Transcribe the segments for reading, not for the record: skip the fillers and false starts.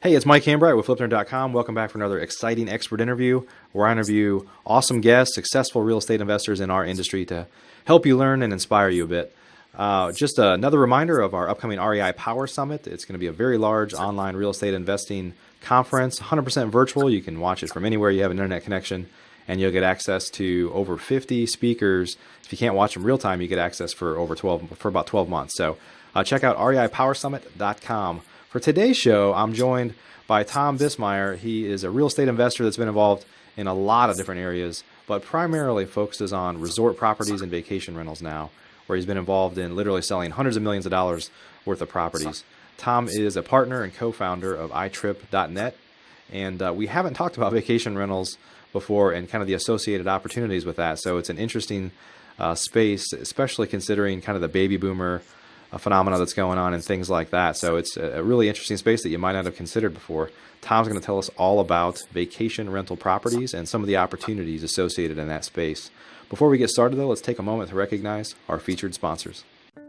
Hey, it's Mike Hambright with FlipNerd.com. Welcome back for another exciting expert interview where I interview awesome guests, successful real estate investors in our industry to help you learn and inspire you a bit. Just another reminder of our upcoming REI Power Summit. It's going to be a very large online real estate investing conference, 100% virtual. You can watch it from anywhere you have an internet connection, and you'll get access to over 50 speakers. If you can't watch them real time, you get access for about 12 months. So check out reipowersummit.com. For today's show, I'm joined by Tom Bismeyer. He is a real estate investor that's been involved in a lot of different areas, but primarily focuses on resort properties and vacation rentals now, where he's been involved in literally selling hundreds of millions of dollars worth of properties. Tom is a partner and co-founder of iTrip.net, and we haven't talked about vacation rentals before and kind of the associated opportunities with that. So it's an interesting space, especially considering kind of the baby boomer phenomena that's going on and things like that. So it's a really interesting space that you might not have considered before. Tom's going to tell us all about vacation rental properties and some of the opportunities associated in that space. Before we get started, though, let's take a moment to recognize our featured sponsors.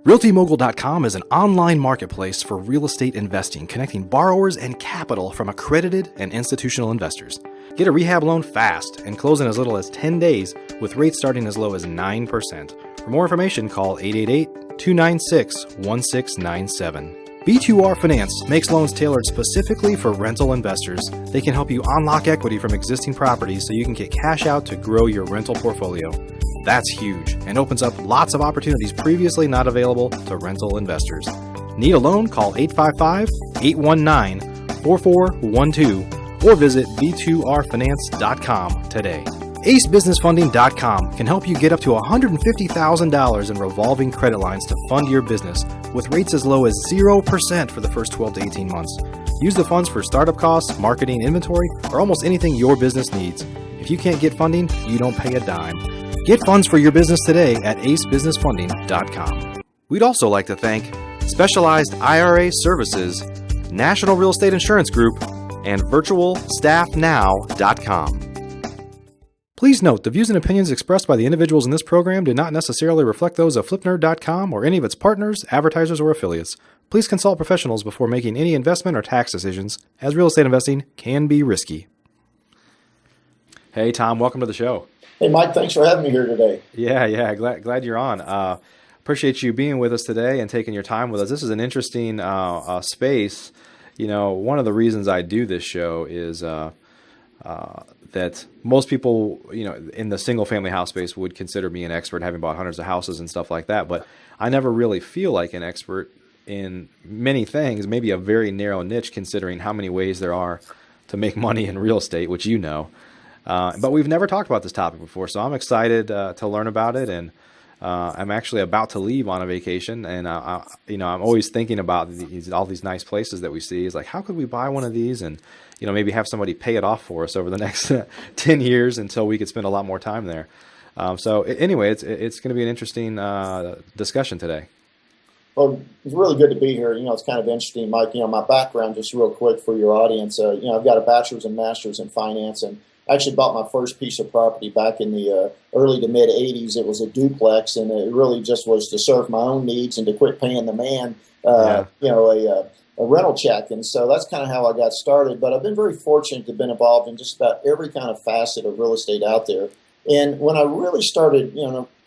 RealtyMogul.com is an online marketplace for real estate investing, connecting borrowers and capital from accredited and institutional investors. Get a rehab loan fast and close in as little as 10 days with rates starting as low as 9%. For more information, call 888-296-1697. B2R Finance makes loans tailored specifically for rental investors. They can help you unlock equity from existing properties so you can get cash out to grow your rental portfolio. That's huge and opens up lots of opportunities previously not available to rental investors. Need a loan? Call 855-819-4412 or visit b2rfinance.com today. AceBusinessFunding.com can help you get up to $150,000 in revolving credit lines to fund your business with rates as low as 0% for the first 12 to 18 months. Use the funds for startup costs, marketing, inventory, or almost anything your business needs. If you can't get funding, you don't pay a dime. Get funds for your business today at AceBusinessFunding.com. We'd also like to thank Specialized IRA Services, National Real Estate Insurance Group, and VirtualStaffNow.com. Please note, the views and opinions expressed by the individuals in this program do not necessarily reflect those of FlipNerd.com or any of its partners, advertisers, or affiliates. Please consult professionals before making any investment or tax decisions, as real estate investing can be risky. Hey, Tom, welcome to the show. Hey, Mike, thanks for having me here today. Yeah, glad you're on. Appreciate you being with us today and taking your time with us. This is an interesting space. You know, one of the reasons I do this show is that most people, you know, in the single family house space would consider me an expert, having bought hundreds of houses and stuff like that. But I never really feel like an expert in many things, maybe a very narrow niche considering how many ways there are to make money in real estate, which you know. But we've never talked about this topic before, so I'm excited to learn about it. And I'm actually about to leave on a vacation, and I'm always thinking about all these nice places that we see. It's like, how could we buy one of these and maybe have somebody pay it off for us over the next 10 years until we could spend a lot more time there. So anyway, it's going to be an interesting discussion today. Well, it's really good to be here. It's kind of interesting, Mike. My background, just real quick for your audience. I've got a bachelor's and master's in finance, and I actually bought my first piece of property back in the early to mid 80s. It was a duplex, and it really just was to serve my own needs and to quit paying the man, a rental check. And so that's kind of how I got started. But I've been very fortunate to have been involved in just about every kind of facet of real estate out there. And when I really started,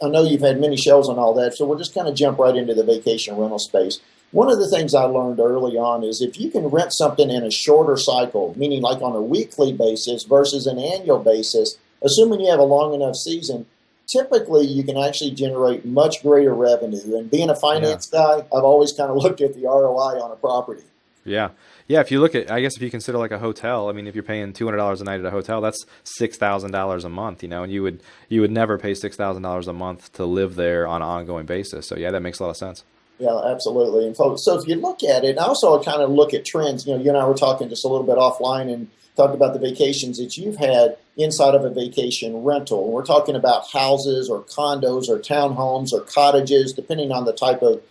I know you've had many shows on all that, so we'll just kind of jump right into the vacation rental space. One of the things I learned early on is if you can rent something in a shorter cycle, meaning like on a weekly basis versus an annual basis, assuming you have a long enough season, typically you can actually generate much greater revenue. And being a finance guy, I've always kind of looked at the ROI on a property. Yeah. If you look at, I guess if you consider like a hotel, I mean, if you're paying $200 a night at a hotel, that's $6,000 a month, and you would never pay $6,000 a month to live there on an ongoing basis. So yeah, that makes a lot of sense. Yeah, absolutely. And so if you look at it, also I kind of look at trends. You and I were talking just a little bit offline and talked about the vacations that you've had inside of a vacation rental. And we're talking about houses or condos or townhomes or cottages, depending on the type of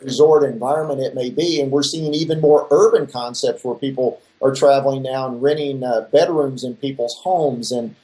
resort environment it may be. And we're seeing even more urban concepts where people are traveling now and renting bedrooms in people's homes and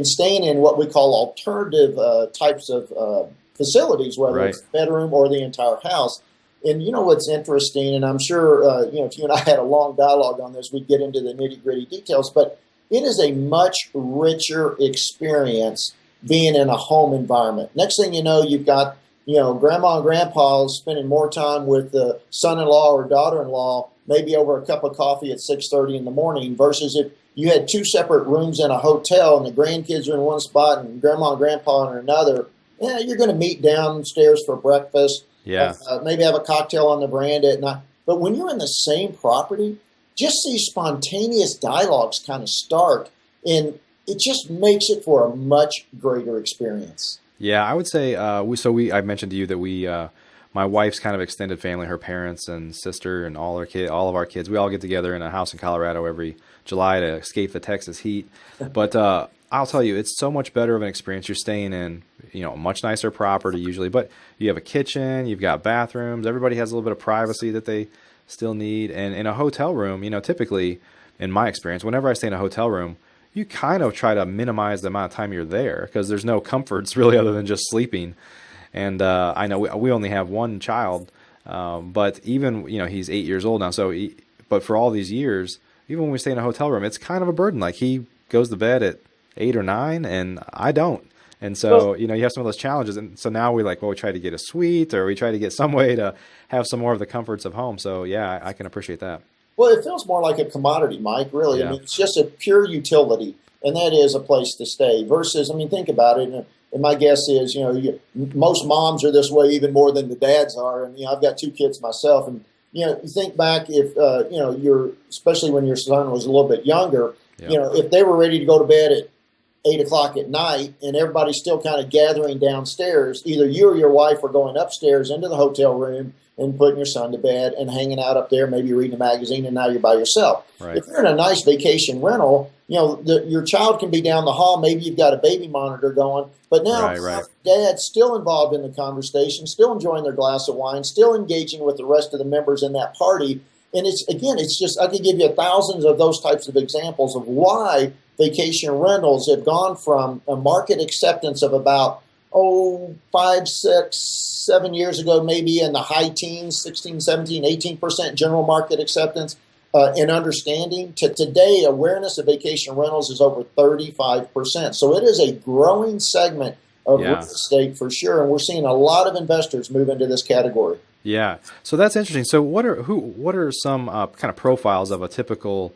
staying in what we call alternative types of facilities, whether Right. it's a bedroom or the entire house. And you know what's interesting, and I'm sure if you and I had a long dialogue on this, we'd get into the nitty-gritty details, but it is a much richer experience being in a home environment. Next thing you know, you've got grandma and grandpa spending more time with the son-in-law or daughter-in-law, maybe over a cup of coffee at 6:30 in the morning, versus if you had two separate rooms in a hotel and the grandkids are in one spot and grandma and grandpa in another. Yeah, you're going to meet downstairs for breakfast. Yeah. Maybe have a cocktail on the veranda at night. But when you're in the same property, just these spontaneous dialogues kind of start, and it just makes it for a much greater experience. Yeah, I would say I mentioned to you that my wife's kind of extended family, her parents and sister and all of our kids, we all get together in a house in Colorado every July to escape the Texas heat. But I'll tell you, it's so much better of an experience. You're staying in, a much nicer property usually, but you have a kitchen, you've got bathrooms, everybody has a little bit of privacy that they still need. And in a hotel room, typically, in my experience, whenever I stay in a hotel room, you kind of try to minimize the amount of time you're there because there's no comforts really other than just sleeping. And I know we only have one child, but even, he's 8 years old now. But for all these years, even when we stay in a hotel room, it's kind of a burden. Like he goes to bed at 8 or 9 and I don't. And so, you have some of those challenges. And so now we try to get a suite or we try to get some way to have some more of the comforts of home. So yeah, I can appreciate that. Well, it feels more like a commodity, Mike, really. Yeah. I mean, it's just a pure utility, and that is a place to stay versus, think about it. And my guess is, most moms are this way even more than the dads are. And, I've got 2 kids myself. And, you think back if, especially when your son was a little bit younger, Yeah. If they were ready to go to bed at 8 o'clock at night and everybody's still kind of gathering downstairs, either you or your wife are going upstairs into the hotel room and putting your son to bed and hanging out up there, maybe reading a magazine, and now you're by yourself. Right. If you're in a nice vacation rental, your child can be down the hall. Maybe you've got a baby monitor going, but now Right. Dad's still involved in the conversation, still enjoying their glass of wine, still engaging with the rest of the members in that party. And it's just, I could give you thousands of those types of examples of why vacation rentals have gone from a market acceptance of about 5, 6, 7 years ago, maybe in the high teens, 16, 17, 18% general market acceptance and understanding, to today, awareness of vacation rentals is over 35%. So it is a growing segment of real estate for sure. And we're seeing a lot of investors move into this category. Yeah. So that's interesting. So what are some kind of profiles of a typical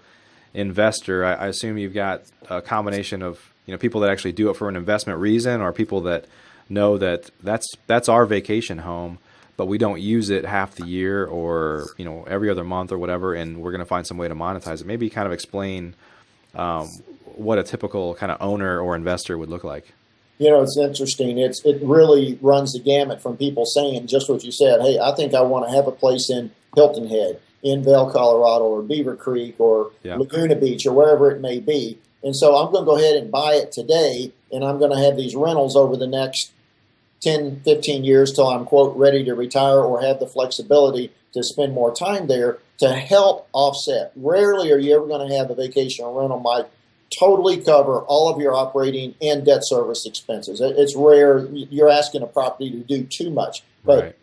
investor? I assume you've got a combination of, people that actually do it for an investment reason, or people that know that that's our vacation home, but we don't use it half the year or, every other month or whatever, and we're going to find some way to monetize it. Maybe kind of explain what a typical kind of owner or investor would look like. It's interesting. It really runs the gamut from people saying just what you said. Hey, I think I want to have a place in Hilton Head, in Vail, Colorado, or Beaver Creek, or Laguna Beach, or wherever it may be. And so I'm going to go ahead and buy it today, and I'm going to have these rentals over the next 10, 15 years till I'm, quote, ready to retire or have the flexibility to spend more time there to help offset. Rarely are you ever going to have a vacation rental, Mike, totally cover all of your operating and debt service expenses. It's rare. You're asking a property to do too much. But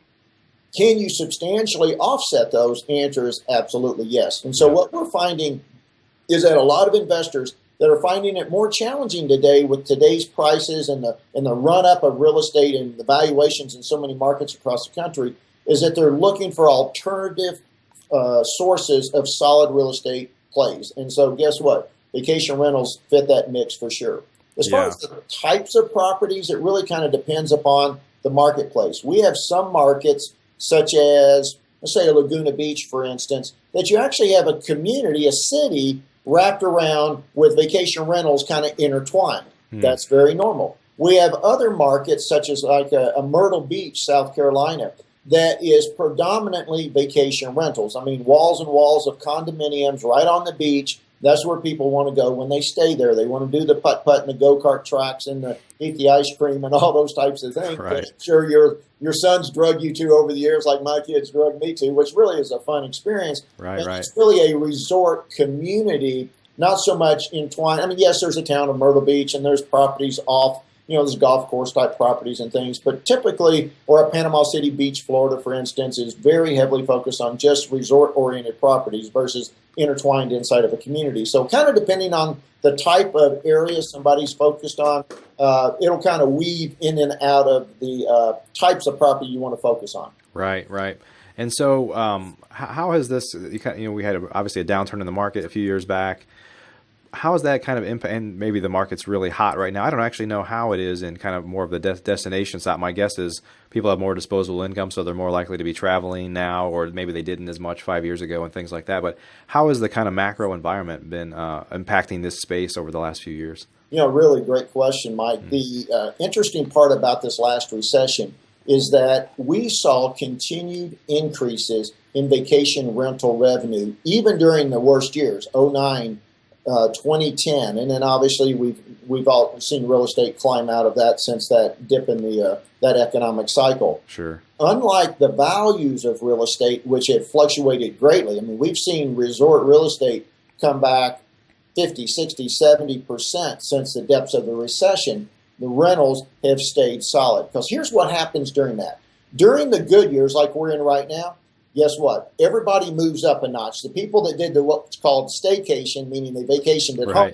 can you substantially offset those? Answer is absolutely yes. And so what we're finding is that a lot of investors that are finding it more challenging today with today's prices and the run-up of real estate and the valuations in so many markets across the country is that they're looking for alternative sources of solid real estate plays. And so guess what? Vacation rentals fit that mix for sure. As far as the types of properties, it really kind of depends upon the marketplace. We have some markets, such as, let's say, a Laguna Beach, for instance, that you actually have a community, a city, wrapped around with vacation rentals kind of intertwined. That's very normal. We have other markets, such as like a Myrtle Beach, South Carolina, that is predominantly vacation rentals. I mean, walls and walls of condominiums right on the beach. That's where people want to go when they stay there. They want to do the putt-putt and the go-kart tracks and eat the ice cream and all those types of things. Right. I'm sure your son's drug you to over the years, like my kids drug me to, which really is a fun experience. Right. It's really a resort community, not so much entwined. I mean, yes, there's a town of Myrtle Beach, and there's properties off there's golf course type properties and things. But typically, or at Panama City Beach, Florida, for instance, is very heavily focused on just resort-oriented properties versus intertwined inside of a community. So kind of depending on the type of area somebody's focused on, it'll kind of weave in and out of the types of property you want to focus on. Right, right. And so how has this, we had obviously a downturn in the market a few years back. How has that kind of impact, and maybe the market's really hot right now. I don't actually know how it is in kind of more of the destination side. My guess is people have more disposable income, so they're more likely to be traveling now, or maybe they didn't as much 5 years ago and things like that. But how has the kind of macro environment been impacting this space over the last few years? Really great question, Mike. The interesting part about this last recession is that we saw continued increases in vacation rental revenue, even during the worst years, 2009, 2010, and then obviously we've all seen real estate climb out of that since that dip in the that economic cycle. Sure. Unlike the values of real estate, which have fluctuated greatly, I mean, we've seen resort real estate come back 50, 60, 70% since the depths of the recession. The rentals have stayed solid. Because here's what happens during that. During the good years, like we're in right now, guess what? Everybody moves up a notch. The people that did what's called staycation, meaning they vacationed at home,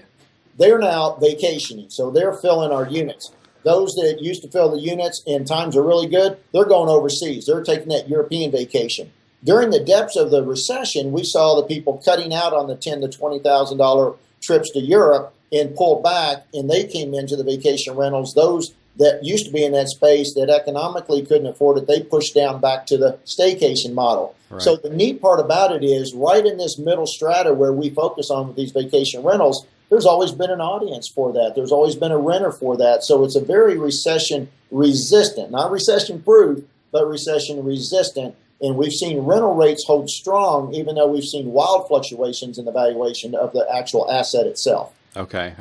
they're now vacationing. So they're filling our units. Those that used to fill the units and times are really good, they're going overseas. They're taking that European vacation. During the depths of the recession, we saw the people cutting out on the $10,000 to $20,000 trips to Europe and pulled back, and they came into the vacation rentals. Those that used to be in that space that economically couldn't afford it, they pushed down back to the staycation model. Right. So the neat part about it is right in this middle strata where we focus on with these vacation rentals, there's always been an audience for that. There's always been a renter for that. So it's a very recession resistant, not recession proof, but recession resistant. And we've seen rental rates hold strong, even though we've seen wild fluctuations in the valuation of the actual asset itself. Okay.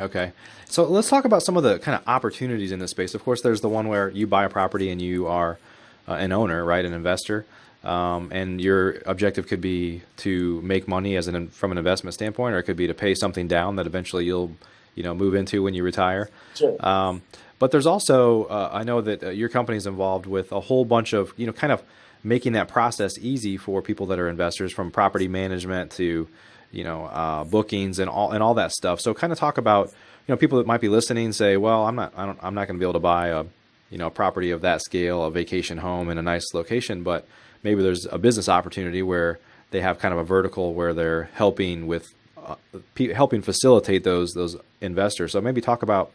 So let's talk about some of the kind of opportunities in this space. Of course, there's the one where you buy a property and you are an owner, right, an investor, and your objective could be to make money from an investment standpoint, or it could be to pay something down that eventually you'll move into when you retire. Sure. But there's also I know that your company is involved with a whole bunch of kind of making that process easy for people that are investors, from property management to bookings and all that stuff. So kind of talk about people that might be listening say, well, I'm not going to be able to buy a property of that scale, a vacation home in a nice location, but maybe there's a business opportunity where they have kind of a vertical where they're helping facilitate those investors. So maybe talk about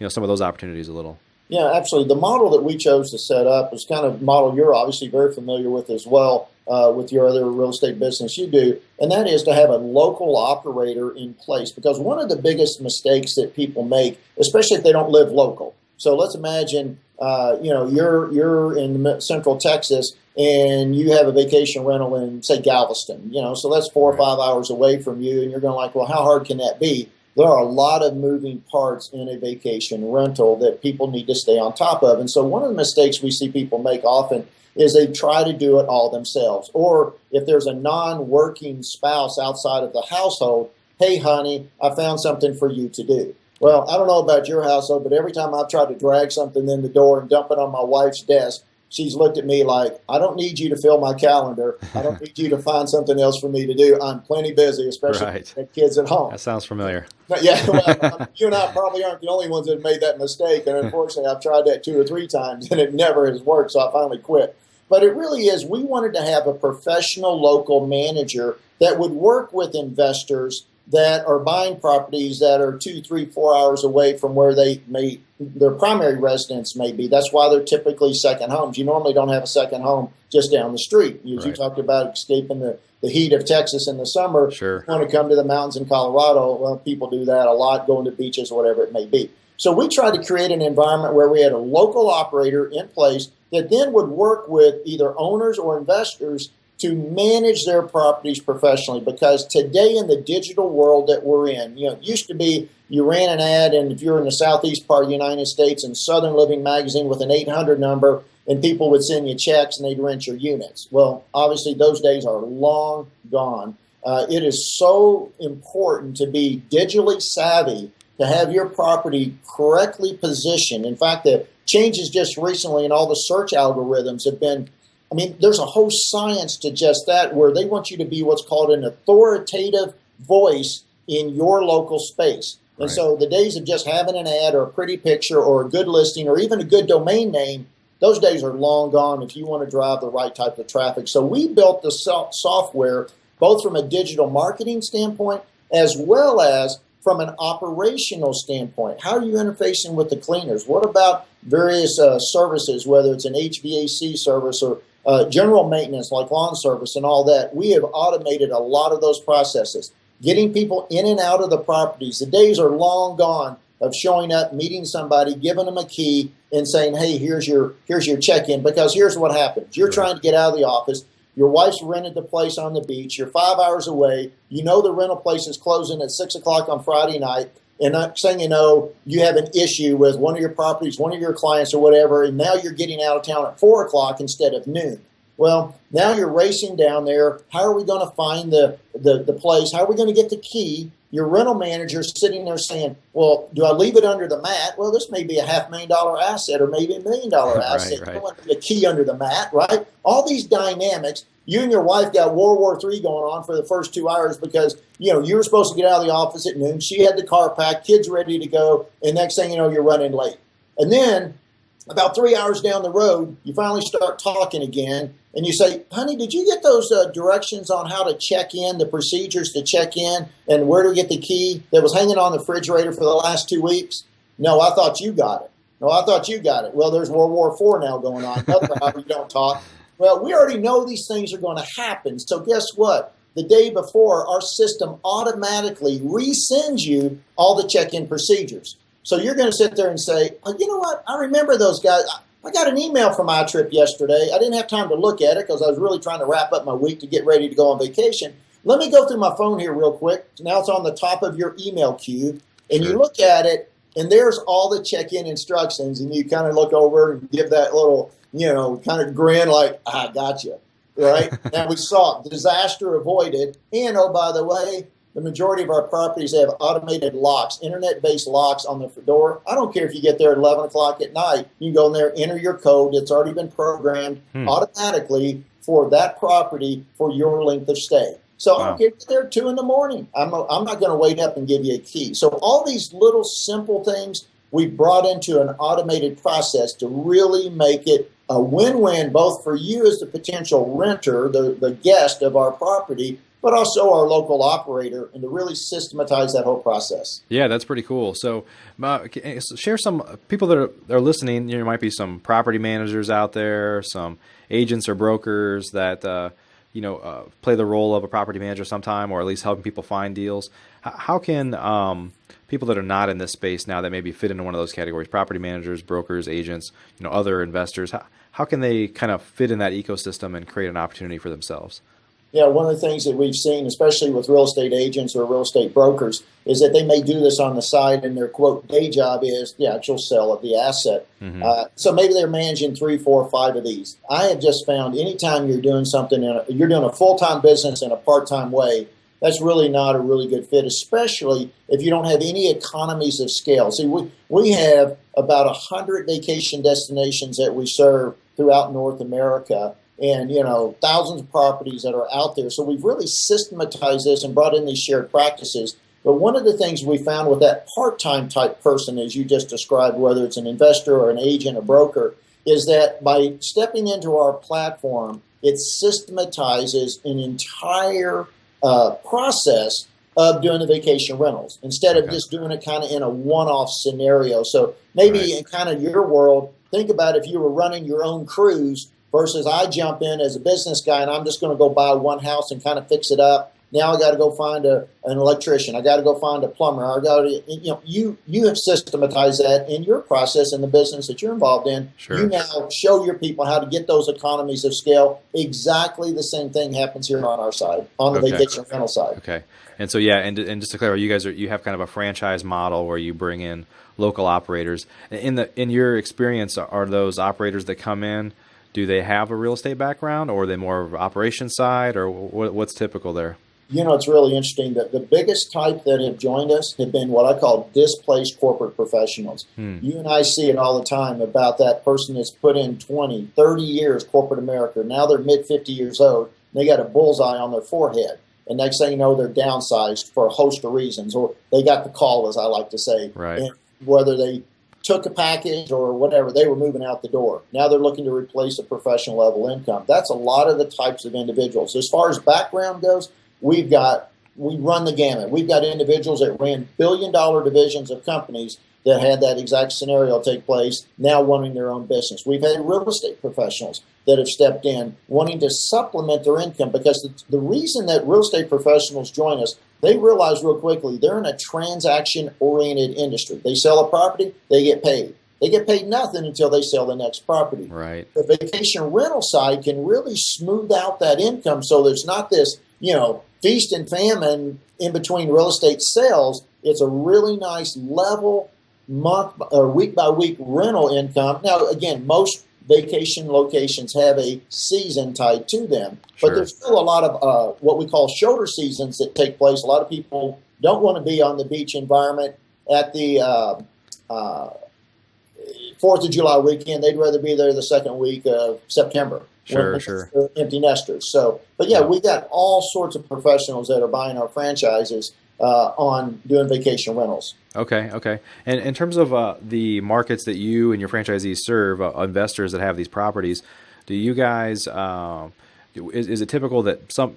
some of those opportunities a little. Yeah, absolutely. The model that we chose to set up is kind of a model you're obviously very familiar with as well, with your other real estate business you do, and that is to have a local operator in place. Because one of the biggest mistakes that people make, especially if they don't live local. So let's imagine, you're in Central Texas and you have a vacation rental in, say, Galveston. So that's 4 or 5 hours away from you, and you're going like, well, how hard can that be? There are a lot of moving parts in a vacation rental that people need to stay on top of. And so one of the mistakes we see people make often is they try to do it all themselves. Or if there's a non-working spouse outside of the household, hey, honey, I found something for you to do. Well, I don't know about your household, but every time I've tried to drag something in the door and dump it on my wife's desk, she's looked at me like, I don't need you to fill my calendar. I don't need you to find something else for me to do. I'm plenty busy, especially with kids at home. That sounds familiar. But yeah, well, you and I probably aren't the only ones that have made that mistake. And unfortunately, I've tried that 2 or 3 times and it never has worked. So I finally quit. But it really is, we wanted to have a professional local manager that would work with investors that are buying properties that are 2, 3, 4 hours away from where their primary residence may be. That's why they're typically second homes. You normally don't have a second home just down the street. As you talked about escaping the heat of Texas in the summer, sure. You want to come to the mountains in Colorado. Well, people do that a lot, going to beaches or whatever it may be. So we tried to create an environment where we had a local operator in place that then would work with either owners or investors to manage their properties professionally. Because today in the digital world that we're in, it used to be you ran an ad, and if you're in the southeast part of the United States, in Southern Living magazine with an 800 number, and people would send you checks and they'd rent your units. Well, obviously those days are long gone. It is so important to be digitally savvy to have your property correctly positioned. In fact, the changes just recently in all the search algorithms have been, I mean, there's a whole science to just that, where they want you to be what's called an authoritative voice in your local space. And so the days of just having an ad or a pretty picture or a good listing or even a good domain name, those days are long gone if you want to drive the right type of traffic. So we built the software both from a digital marketing standpoint as well as from an operational standpoint. How are you interfacing with the cleaners? What about various services, whether it's an HVAC service or general maintenance like lawn service and all that? We have automated a lot of those processes. Getting people in and out of the properties. The days are long gone of showing up, meeting somebody, giving them a key, and saying, "Hey, here's your check-in." Because here's what happens: you're trying to get out of the office. Your wife's rented the place on the beach. You're 5 hours away. You know the rental place is closing at 6 o'clock on Friday night. And next thing you know, you have an issue with one of your properties, one of your clients, or whatever. And now you're getting out of town at 4 o'clock instead of noon. Well, now you're racing down there. How are we going to find the place? How are we going to get the key? Your rental manager's sitting there saying, well, do I leave it under the mat? Well, this may be a $500,000 asset or maybe $1 million asset. You don't want the key under the mat, right? All these dynamics. You and your wife got World War III going on for the first 2 hours because, you know, you were supposed to get out of the office at noon. She had the car packed, kids ready to go. And next thing you know, you're running late. And then about 3 hours down the road, you finally start talking again. And you say, honey, did you get those directions on how to check in, the procedures to check in, and where to get the key that was hanging on the refrigerator for the last 2 weeks? No, I thought you got it. No, I thought you got it. Well, there's World War IV now going on. Another hour you don't talk. Well, we already know these things are going to happen. So guess what? The day before, our system automatically resends you all the check-in procedures. So you're going to sit there and say, oh, you know what? I remember those guys. I got an email from iTrip yesterday. I didn't have time to look at it because I was really trying to wrap up my week to get ready to go on vacation. Let me go through my phone here real quick. Now it's on the top of your email queue. And you look at it, and there's all the check-in instructions. And you kind of look over and give that little, you know, kind of grin like, I got you, right? And we saw it, disaster avoided. And, oh, by the way, the majority of our properties have automated locks, internet-based locks on the door. I don't care if you get there at 11 o'clock at night. You can go in there, enter your code. It's already been programmed automatically for that property for your length of stay. So I don't care if you're there at 2 in the morning. I'm not going to wait up and give you a key. So all these little simple things we brought into an automated process to really make it a win-win both for you as the potential renter, the guest of our property, but also our local operator, and to really systematize that whole process. Yeah, that's pretty cool. So share some people that are listening. There might be some property managers out there, some agents or brokers that play the role of a property manager sometime, or at least helping people find deals. How can people that are not in this space now that maybe fit into one of those categories, property managers, brokers, agents, other investors, how can they kind of fit in that ecosystem and create an opportunity for themselves? Yeah, one of the things that we've seen, especially with real estate agents or real estate brokers, is that they may do this on the side, and their, quote, day job is the actual sale of the asset. So maybe they're managing 3, 4, 5 of these. I have just found anytime you're doing something, you're doing a full-time business in a part-time way, that's really not a really good fit, especially if you don't have any economies of scale. See, we have about 100 vacation destinations that we serve throughout North America, and, thousands of properties that are out there. So we've really systematized this and brought in these shared practices. But one of the things we found with that part-time type person, as you just described, whether it's an investor or an agent, a broker, is that by stepping into our platform, it systematizes an entire process of doing the vacation rentals instead of just doing it kind of in a one-off scenario. So maybe in kind of your world, think about if you were running your own cruise versus I jump in as a business guy and I'm just going to go buy one house and kind of fix it up. Now I got to go find an electrician. I got to go find a plumber. I got to, you have systematized that in your process in the business that you're involved in. Sure. You now show your people how to get those economies of scale. Exactly the same thing happens here on our side, on the vacation rental side. Okay. And so, yeah, and just to clarify, you have kind of a franchise model where you bring in local operators. In your experience, are those operators that come in, do they have a real estate background, or are they more of operations side, or what's typical there? It's really interesting that the biggest type that have joined us have been what I call displaced corporate professionals. You and I see it all the time about that person that's put in 20, 30 years corporate America. Now they're mid 50 years old. And they got a bullseye on their forehead. And next thing you know, they're downsized for a host of reasons, or they got the call, as I like to say. Right. And whether they took a package or whatever, they were moving out the door. Now they're looking to replace a professional level income. That's a lot of the types of individuals. As far as background goes, we run the gamut. We've got individuals that ran billion-dollar divisions of companies that had that exact scenario take place, now wanting their own business. We've had real estate professionals that have stepped in wanting to supplement their income, because the reason that real estate professionals join us, they realize real quickly they're in a transaction-oriented industry. They sell a property, they get paid. They get paid nothing until they sell the next property. Right. The vacation rental side can really smooth out that income so there's not this, feast and famine in between real estate sales. It's a really nice level month or week by week rental income. Now, again, most vacation locations have a season tied to them, but there's still a lot of what we call shoulder seasons that take place. A lot of people don't want to be on the beach environment at the 4th of July weekend. They'd rather be there the second week of September. Sure. They're empty nesters. So, but yeah, we got all sorts of professionals that are buying our franchises on doing vacation rentals. Okay. And in terms of the markets that you and your franchisees serve, investors that have these properties, do you guys, is it typical that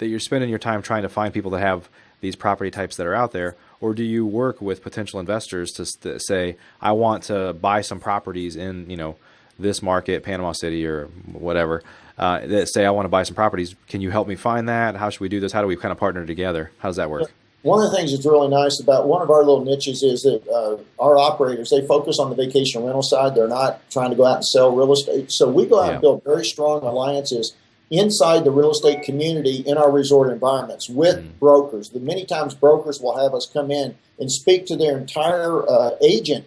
you're spending your time trying to find people that have these property types that are out there, or do you work with potential investors to say, I want to buy some properties in, this market, Panama City or whatever, that say, I want to buy some properties. Can you help me find that? How should we do this? How do we kind of partner together? How does that work? One of the things that's really nice about one of our little niches is that our operators, they focus on the vacation rental side. They're not trying to go out and sell real estate. So we go out and build very strong alliances inside the real estate community in our resort environments with brokers. Many times brokers will have us come in and speak to their entire agent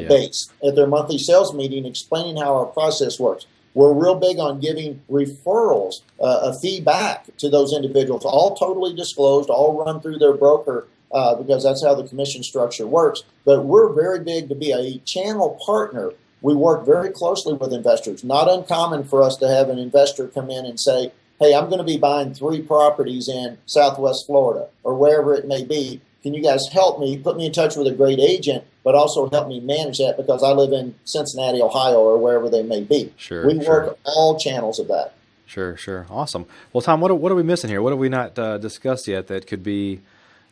base at their monthly sales meeting, explaining how our process works. We're real big on giving referrals, a fee back to those individuals, all totally disclosed, all run through their broker because that's how the commission structure works. But we're very big to be a channel partner. We work very closely with investors. Not uncommon for us to have an investor come in and say, hey, I'm going to be buying 3 properties in Southwest Florida or wherever it may be. Can you guys help me, put me in touch with a great agent, but also help me manage that because I live in Cincinnati, Ohio, or wherever they may be. We work all channels of that. Sure. Awesome. Well, Tom, what are we missing here? What have we not discussed yet that could be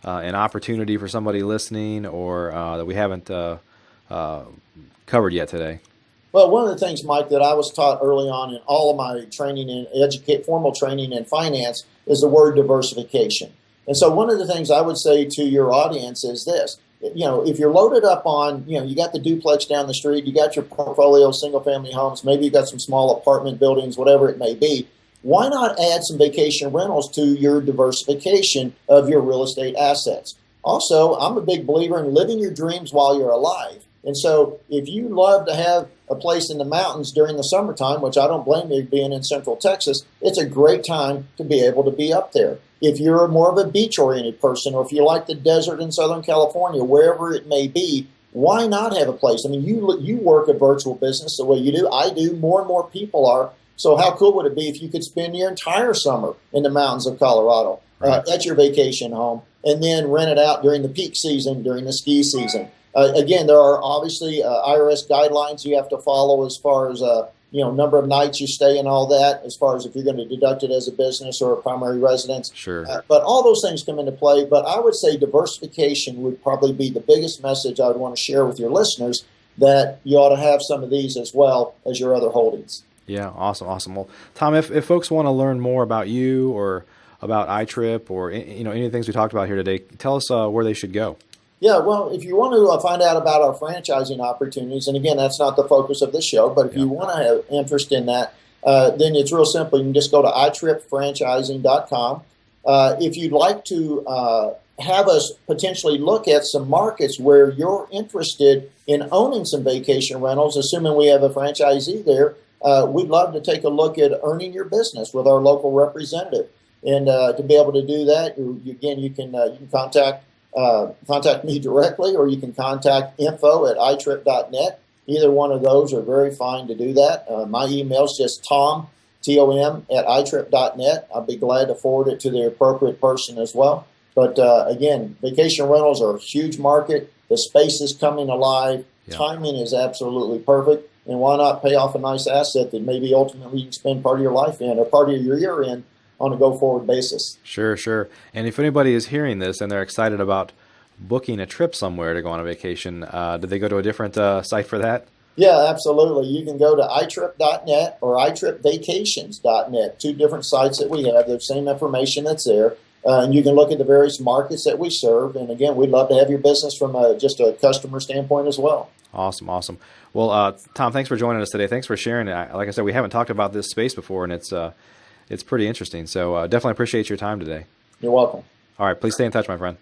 an opportunity for somebody listening or that we haven't covered yet today? Well, one of the things, Mike, that I was taught early on in all of my training and formal training in finance is the word diversification. And so one of the things I would say to your audience is this. If you're loaded up on, you got the duplex down the street, you got your portfolio of single-family homes, maybe you got some small apartment buildings, whatever it may be, why not add some vacation rentals to your diversification of your real estate assets? Also, I'm a big believer in living your dreams while you're alive. And so if you love to have a place in the mountains during the summertime, which I don't blame you being in Central Texas, it's a great time to be able to be up there. If you're more of a beach-oriented person, or if you like the desert in Southern California, wherever it may be, why not have a place? I mean, you work a virtual business the way you do. I do. More and more people are. So how cool would it be if you could spend your entire summer in the mountains of Colorado at your vacation home and then rent it out during the peak season, during the ski season? Again, there are obviously IRS guidelines you have to follow as far as number of nights you stay and all that, as far as if you're going to deduct it as a business or a primary residence. Sure. But all those things come into play. But I would say diversification would probably be the biggest message I would want to share with your listeners, that you ought to have some of these as well as your other holdings. Yeah, awesome. Well, Tom, if folks want to learn more about you or about iTrip or any of the things we talked about here today, tell us where they should go. Yeah, well, if you want to find out about our franchising opportunities, and again, that's not the focus of the show, but if you want to have interest in that, then it's real simple. You can just go to itripfranchising.com. If you'd like to have us potentially look at some markets where you're interested in owning some vacation rentals, assuming we have a franchisee there, we'd love to take a look at earning your business with our local representative. And to be able to do that, you can contact me directly, or you can contact info@itrip.net. Either one of those are very fine to do that. My email is just tom@itrip.net. I'll be glad to forward it to the appropriate person as well. But again, vacation rentals are a huge market. The space is coming alive. Yeah. Timing is absolutely perfect. And why not pay off a nice asset that maybe ultimately you can spend part of your life in or part of your year in on a go-forward basis? Sure. And if anybody is hearing this and they're excited about booking a trip somewhere to go on a vacation, did they go to a different site for that? Yeah, absolutely. You can go to itrip.net or itripvacations.net, two different sites that we have. The same information that's there. And you can look at the various markets that we serve. And again, we'd love to have your business from just a customer standpoint as well. Awesome. Well, Tom, thanks for joining us today. Thanks for sharing it. Like I said, we haven't talked about this space before, and it's pretty interesting. So definitely appreciate your time today. You're welcome. All right, please stay in touch, my friend.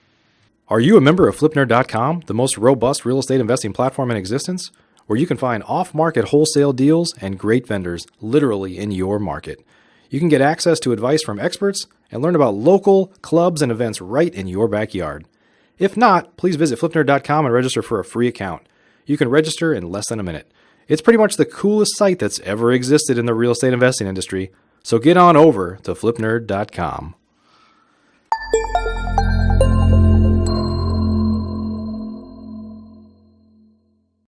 Are you a member of FlipNerd.com, the most robust real estate investing platform in existence, where you can find off-market wholesale deals and great vendors literally in your market? You can get access to advice from experts and learn about local clubs and events right in your backyard. If not, please visit FlipNerd.com and register for a free account. You can register in less than a minute. It's pretty much the coolest site that's ever existed in the real estate investing industry. So get on over to FlipNerd.com.